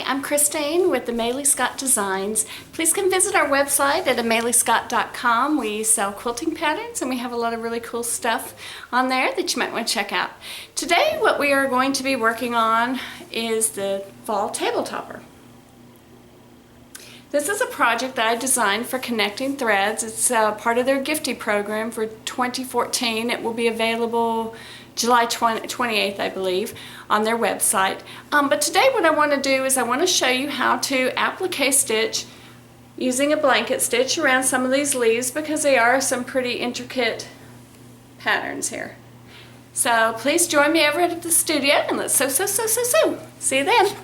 Hi, I'm Christine with the Maylie Scott Designs. Please come visit our website at amaliescott.com. We sell quilting patterns and we have a lot of really cool stuff on there that you might want to check out. Today what we are going to be working on is the fall table topper. This is a project that I designed for Connecting Threads. It's part of their gifting program for 2014. It will be available July 28th, I believe, on their website. But today what I want to do is I want to show you how to applique stitch using a blanket stitch around some of these leaves because they are some pretty intricate patterns here. So please join me over at the studio and let's sew. See you then.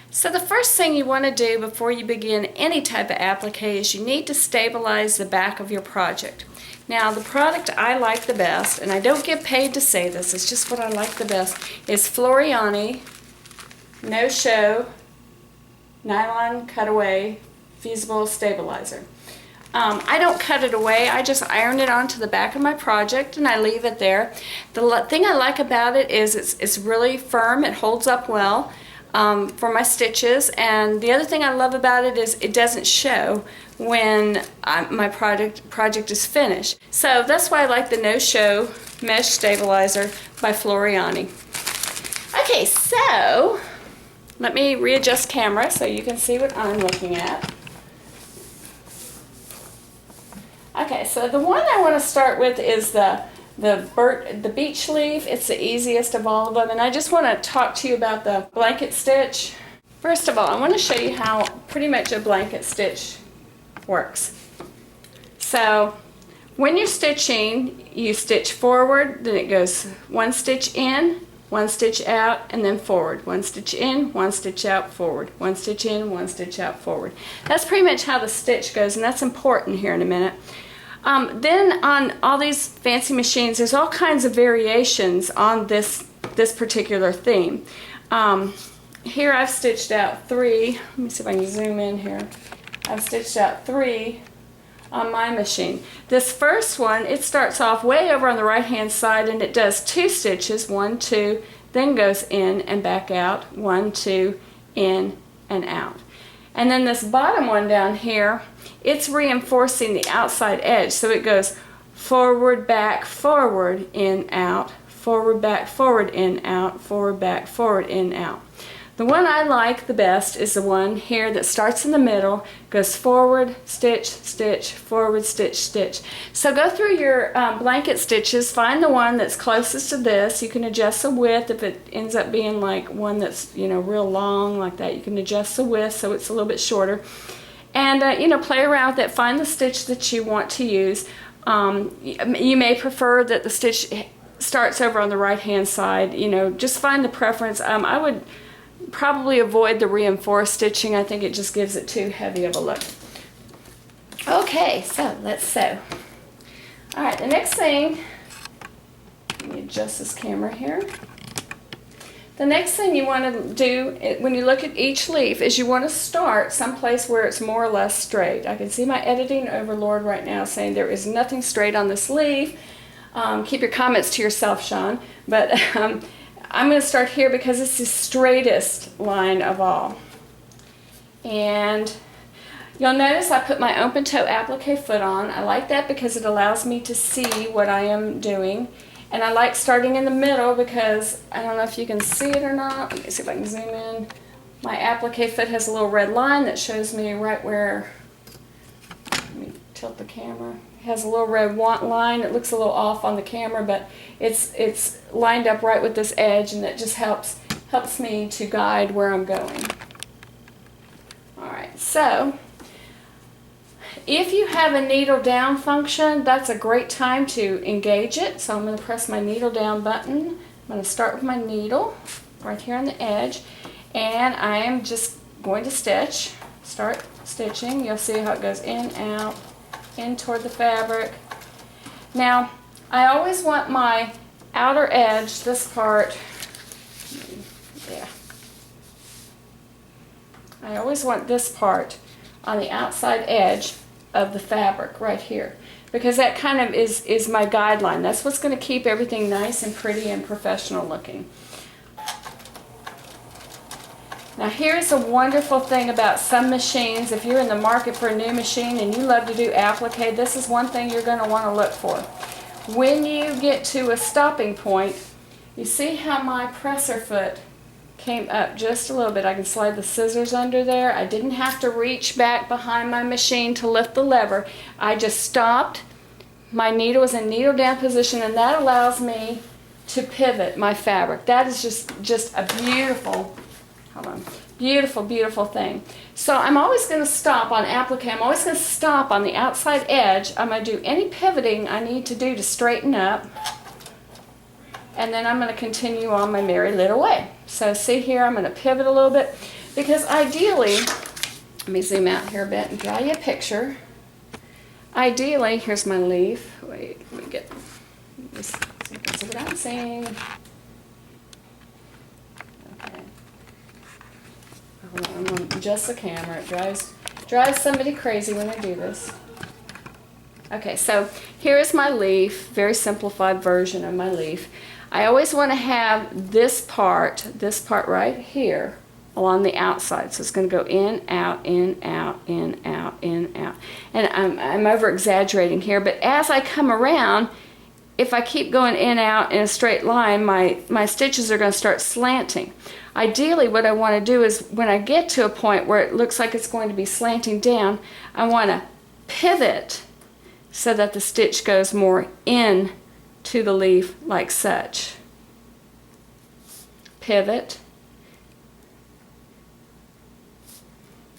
So the first thing you want to do before you begin any type of applique is you need to stabilize the back of your project. Now the product I like the best, and I don't get paid to say this, it's just what I like the best, is Floriani No Show Nylon Cutaway Fusible Stabilizer. I don't cut it away, I just iron it onto the back of my project and I leave it there. The thing I like about it is it's really firm, it holds up well. For my stitches, and the other thing I love about it is it doesn't show when my project is finished. So that's why I like the No Show Mesh Stabilizer by Floriani. Okay, so let me readjust camera so you can see what I'm looking at. Okay, so the one I want to start with is the beech leaf. It's the easiest of all of them, and I just want to talk to you about the blanket stitch. First of all, I want to show you how pretty much a blanket stitch works. So when you're stitching, you stitch forward, then it goes one stitch in, one stitch out, and then forward. One stitch in, one stitch out, forward. One stitch in, one stitch out, forward. That's pretty much how the stitch goes, and that's important here in a minute. Then on all these fancy machines, there's all kinds of variations on this particular theme. Here I've stitched out 3. Let me see if I can zoom in here. I've stitched out 3 on my machine. This first one, it starts off way over on the right hand side and it does 2 stitches, 1, 2, then goes in and back out, 1, 2, in and out. And then this bottom one down here, it's reinforcing the outside edge, so it goes forward, back, forward, in, out, forward, back, forward, in, out, forward, back, forward, in, out. The one I like the best is the one here that starts in the middle, goes forward, stitch, stitch, forward, stitch, stitch. So go through your blanket stitches, find the one that's closest to this. You can adjust the width if it ends up being like one that's, you know, real long like that. You can adjust the width so it's a little bit shorter. And you know, play around with it, find the stitch that you want to use. You may prefer that the stitch starts over on the right hand side, you know, just find the preference. I would probably avoid the reinforced stitching. I think it just gives it too heavy of a look. Okay, so let's sew. Alright, the next thing, let me adjust this camera here. The next thing you want to do when you look at each leaf is you want to start someplace where it's more or less straight. I can see my editing overlord right now saying there is nothing straight on this leaf. Keep your comments to yourself, Sean. But I'm going to start here because it's the straightest line of all. And you'll notice I put my open toe applique foot on. I like that because it allows me to see what I am doing. And I like starting in the middle because I don't know if you can see it or not. Let me see if I can zoom in. My applique foot has a little red line that shows me right where, let me tilt the camera. It has a little red line. It looks a little off on the camera, but it's lined up right with this edge, and it just helps me to guide where I'm going. Alright, so if you have a needle down function, that's a great time to engage it. So I'm going to press my needle down button. I'm going to start with my needle right here on the edge, and I am just going to start stitching. You'll see how it goes in, out, in toward the fabric. Now I always want my outer edge, this part, yeah, I always want this part on the outside edge of the fabric right here, because that kind of is my guideline. That's what's going to keep everything nice and pretty and professional looking. Now here's a wonderful thing about some machines. If you're in the market for a new machine and you love to do applique, this is one thing you're going to want to look for. When you get to a stopping point, you see how my presser foot came up just a little bit. I can slide the scissors under there. I didn't have to reach back behind my machine to lift the lever. I just stopped. My needle is in needle down position, and that allows me to pivot my fabric. That is just a beautiful, hold on, beautiful thing. So I'm always going to stop on applique. I'm always going to stop on the outside edge. I'm going to do any pivoting I need to do to straighten up, and then I'm going to continue on my merry little way. So see here, I'm going to pivot a little bit, because ideally, let me zoom out here a bit and draw you a picture. Ideally, here's my leaf. Wait, let me get this. So you can see what I'm saying. Okay. Hold on, I'm going to adjust the camera. It drives somebody crazy when I do this. Okay, so here is my leaf. Very simplified version of my leaf. I always want to have this part right here along the outside. So it's going to go in, out, in, out, in, out, in, out. And I'm over exaggerating here, but as I come around, if I keep going in, out in a straight line, my stitches are going to start slanting. Ideally, what I want to do is when I get to a point where it looks like it's going to be slanting down, I want to pivot so that the stitch goes more in to the leaf like such. Pivot.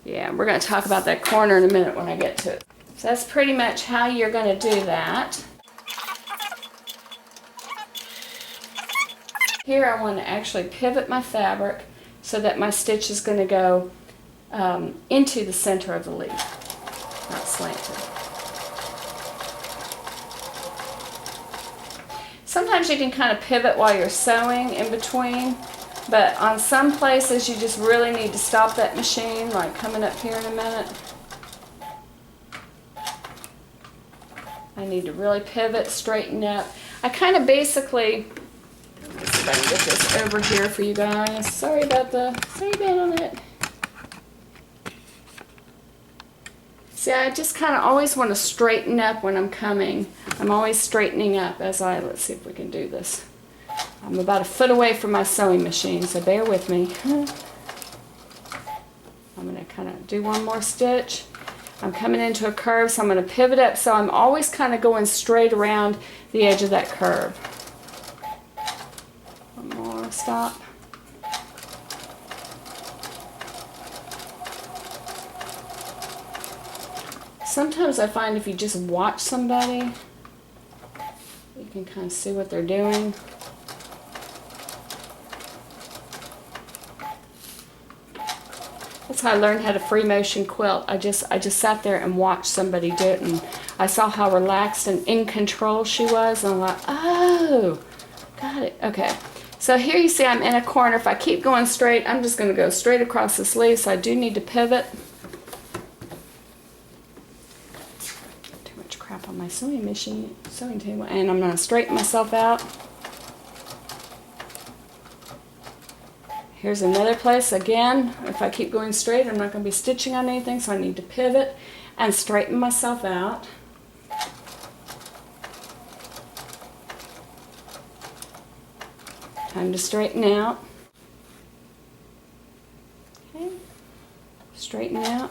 Yeah, we're going to talk about that corner in a minute when I get to it. So that's pretty much how you're going to do that. Here I want to actually pivot my fabric so that my stitch is going to go into the center of the leaf, not slanted. Sometimes you can kind of pivot while you're sewing in between, but on some places you just really need to stop that machine, like coming up here in a minute. I need to really pivot, straighten up. I kind of basically, let's see if I can get this over here for you guys. Sorry about it. See, I just kind of always want to straighten up when I'm coming. I'm always straightening up as let's see if we can do this. I'm about a foot away from my sewing machine, so bear with me. I'm going to kind of do one more stitch. I'm coming into a curve, so I'm going to pivot up, so I'm always kind of going straight around the edge of that curve. One more, stop. Sometimes I find if you just watch somebody, you can kind of see what they're doing. That's how I learned how to free motion quilt. I just sat there and watched somebody do it, and I saw how relaxed and in control she was, and I'm like, oh, got it. Okay, so here you see I'm in a corner. If I keep going straight, I'm just going to go straight across this leaf, so I do need to pivot. Too much crap on my sewing table, and I'm going to straighten myself out. Here's another place. Again, if I keep going straight, I'm not going to be stitching on anything, so I need to pivot and straighten myself out. Time to straighten out. Okay, straighten out.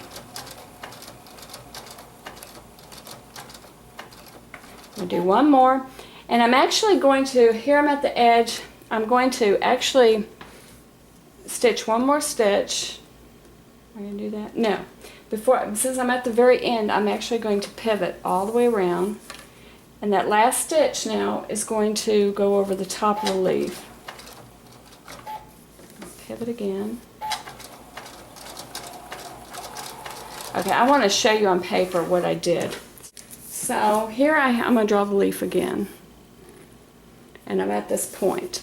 I'll do one more, and I'm actually going to, here I'm at the edge, I'm going to actually stitch one more stitch. Am I going to do that? No. Since I'm at the very end, I'm actually going to pivot all the way around, and that last stitch now is going to go over the top of the leaf. Pivot again. Okay, I want to show you on paper what I did. So here I'm going to draw the leaf again, and I'm at this point.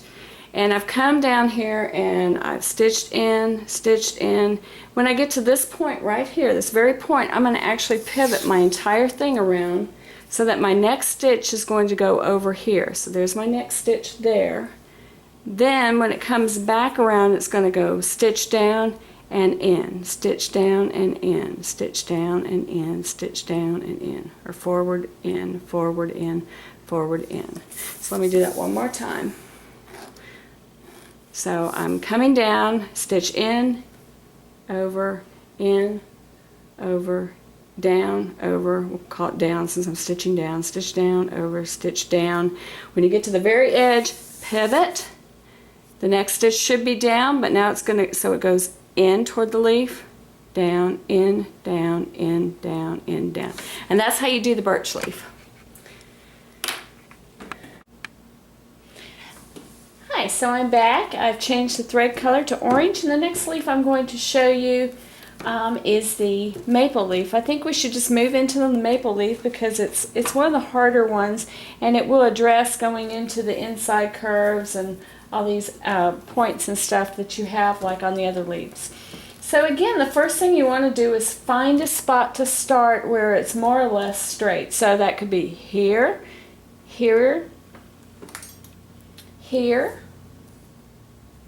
And I've come down here and I've stitched in, stitched in. When I get to this point right here, this very point, I'm going to actually pivot my entire thing around so that my next stitch is going to go over here. So there's my next stitch there. Then when it comes back around, it's going to go stitch down and in, stitch down and in, stitch down and in, stitch down and in, or forward, in, forward, in, forward, in. So let me do that one more time. So I'm coming down, stitch in, over, in, over, down, over, we'll call it down since I'm stitching down, stitch down, over, stitch down. When you get to the very edge, pivot. The next stitch should be down, but now it's gonna, so it goes in toward the leaf, down, in, down, in, down, in, down. And that's how you do the birch leaf. Hi, so I'm back. I've changed the thread color to orange, and the next leaf I'm going to show you is the maple leaf. I think we should just move into the maple leaf because it's one of the harder ones, and it will address going into the inside curves and all these points and stuff that you have like on the other leaves. So again, the first thing you want to do is find a spot to start where it's more or less straight. So that could be here, here, here.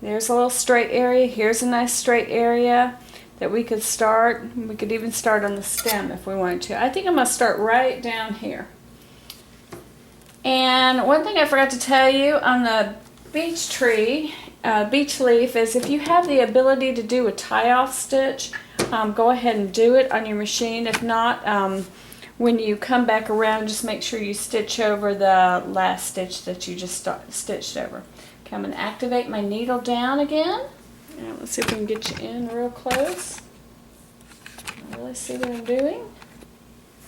There's a little straight area. Here's a nice straight area that we could start. We could even start on the stem if we wanted to. I think I'm going to start right down here. And one thing I forgot to tell you on the beech tree, beech leaf, is if you have the ability to do a tie-off stitch, go ahead and do it on your machine. If not, when you come back around, just make sure you stitch over the last stitch that you just stitched over. Okay, I'm going to activate my needle down again. And let's see if we can get you in real close. Really see what I'm doing?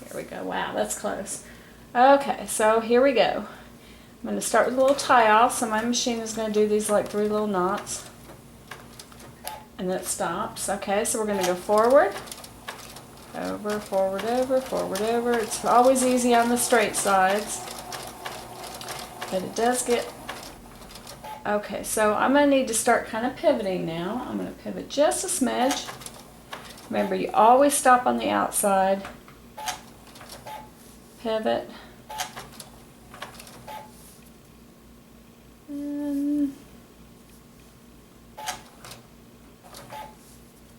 Here we go. Wow, that's close. Okay, so here we go. I'm going to start with a little tie-off. So my machine is going to do these like 3 little knots. And then it stops. Okay, so we're going to go forward. Over, forward, over, forward, over. It's always easy on the straight sides. But it does get... Okay, so I'm going to need to start kind of pivoting now. I'm going to pivot just a smidge. Remember, you always stop on the outside. Pivot. And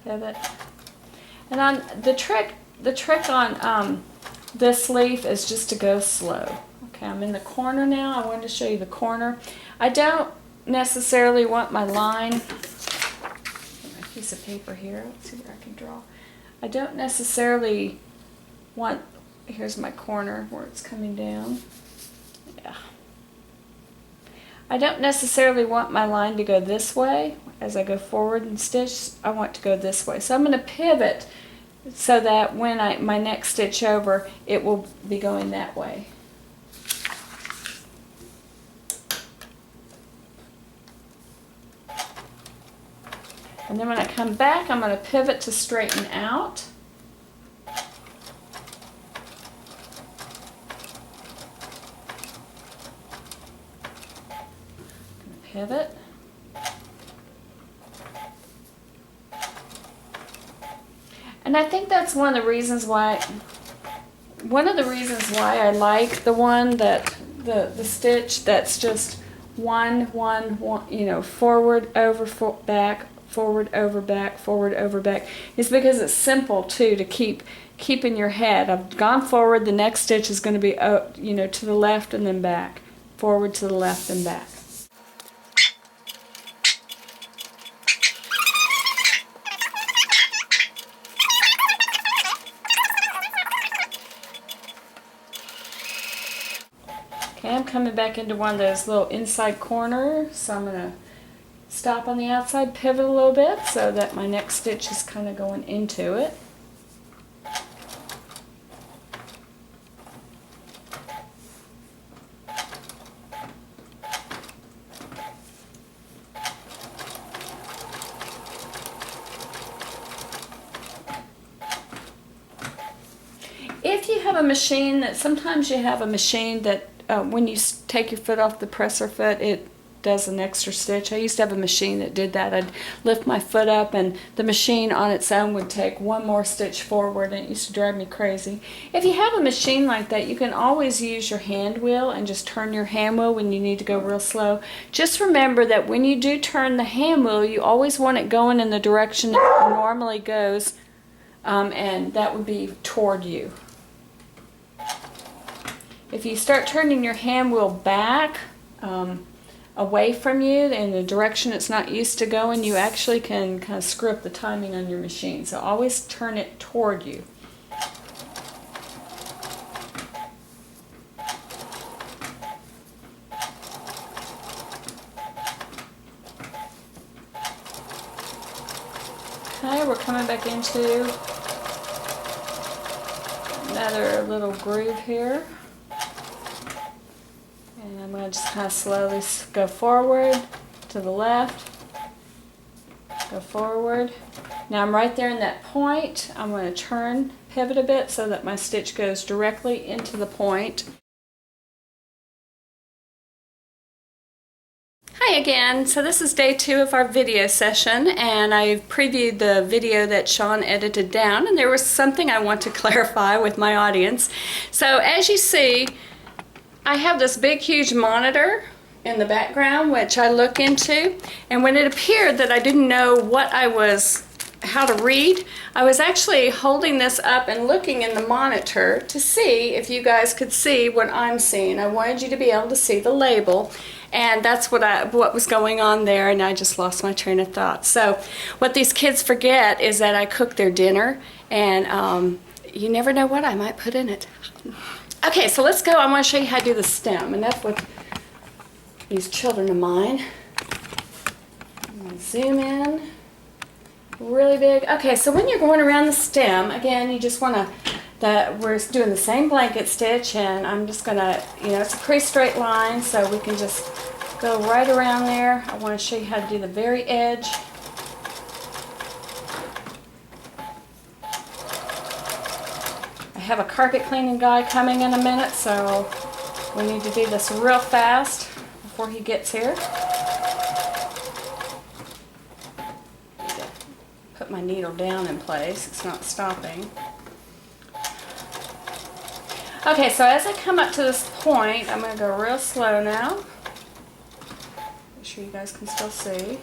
pivot. And on the trick on this leaf is just to go slow. Okay, I'm in the corner now. I wanted to show you the corner. I don't necessarily want my line. My piece of paper here. Let's see where I can draw. I don't necessarily want. Here's my corner where it's coming down. Yeah. I don't necessarily want my line to go this way as I go forward and stitch. I want to go this way. So I'm going to pivot so that when my next stitch over, it will be going that way. And then when I come back, I'm going to pivot to straighten out. Pivot. And I think that's one of the reasons why I like the one that the stitch that's just one, you know, forward, over, back, forward, over, back, forward, over, back, is because it's simple too to keep in your head. I've gone forward, the next stitch is going to be, you know, to the left and then back, forward to the left and back. Okay, I'm coming back into one of those little inside corners, so I'm going to stop on the outside, pivot a little bit so that my next stitch is kind of going into it. If you have a machine sometimes you have a machine that when you take your foot off the presser foot, it does an extra stitch. I used to have a machine that did that. I'd lift my foot up and the machine on its own would take one more stitch forward, and it used to drive me crazy. If you have a machine like that, you can always use your hand wheel and just turn your hand wheel when you need to go real slow. Just remember that when you do turn the hand wheel, you always want it going in the direction it normally goes, and that would be toward you. If you start turning your hand wheel back away from you in the direction it's not used to going, you actually can kind of screw up the timing on your machine. So always turn it toward you. Okay, we're coming back into another little groove here. And I'm going to just kind of slowly go forward, to the left, go forward. Now I'm right there in that point. I'm going to turn, pivot a bit so that my stitch goes directly into the point. Hi again. So this is day 2 of our video session, and I previewed the video that Sean edited down, and there was something I want to clarify with my audience. So as you see, I have this big huge monitor in the background which I look into, and when it appeared that I didn't know how to read, I was actually holding this up and looking in the monitor to see if you guys could see what I'm seeing. I wanted you to be able to see the label, and that's what was going on there, and I just lost my train of thought. So what these kids forget is that I cook their dinner, and you never know what I might put in it. Okay, so let's go. I want to show you how to do the stem, and that's what these children of mine. I'm going to zoom in really big. Okay, so when you're going around the stem, again, you just want to, we're doing the same blanket stitch, and I'm just going to, it's a pretty straight line, so we can just go right around there. I want to show you how to do the very edge. I have a carpet cleaning guy coming in a minute, so we need to do this real fast before he gets here. Put my needle down in place, it's not stopping. Okay, so as I come up to this point, I'm going to go real slow now. Make sure you guys can still see.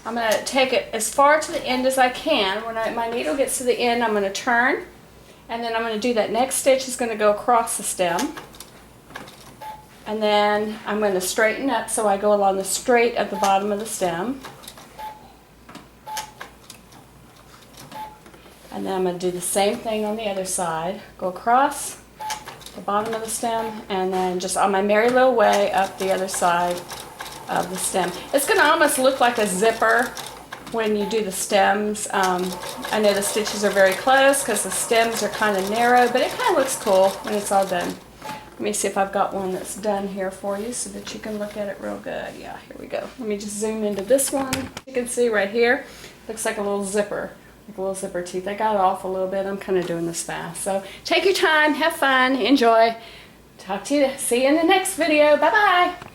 I'm going to take it as far to the end as I can. When my needle gets to the end, I'm going to turn. And then I'm going to do that next stitch is going to go across the stem. And then I'm going to straighten up so I go along the straight of the bottom of the stem. And then I'm going to do the same thing on the other side. Go across the bottom of the stem, and then just on my merry little way up the other side of the stem. It's going to almost look like a zipper when you do the stems. I know the stitches are very close because the stems are kind of narrow, but it kind of looks cool when it's all done. Let me see if I've got one that's done here for you so that you can look at it real good. Yeah, here we go. Let me just zoom into this one. You can see right here, looks like a little zipper, like a little zipper teeth. I got it off a little bit. I'm kind of doing this fast. So take your time, have fun, enjoy. See you in the next video. Bye-bye.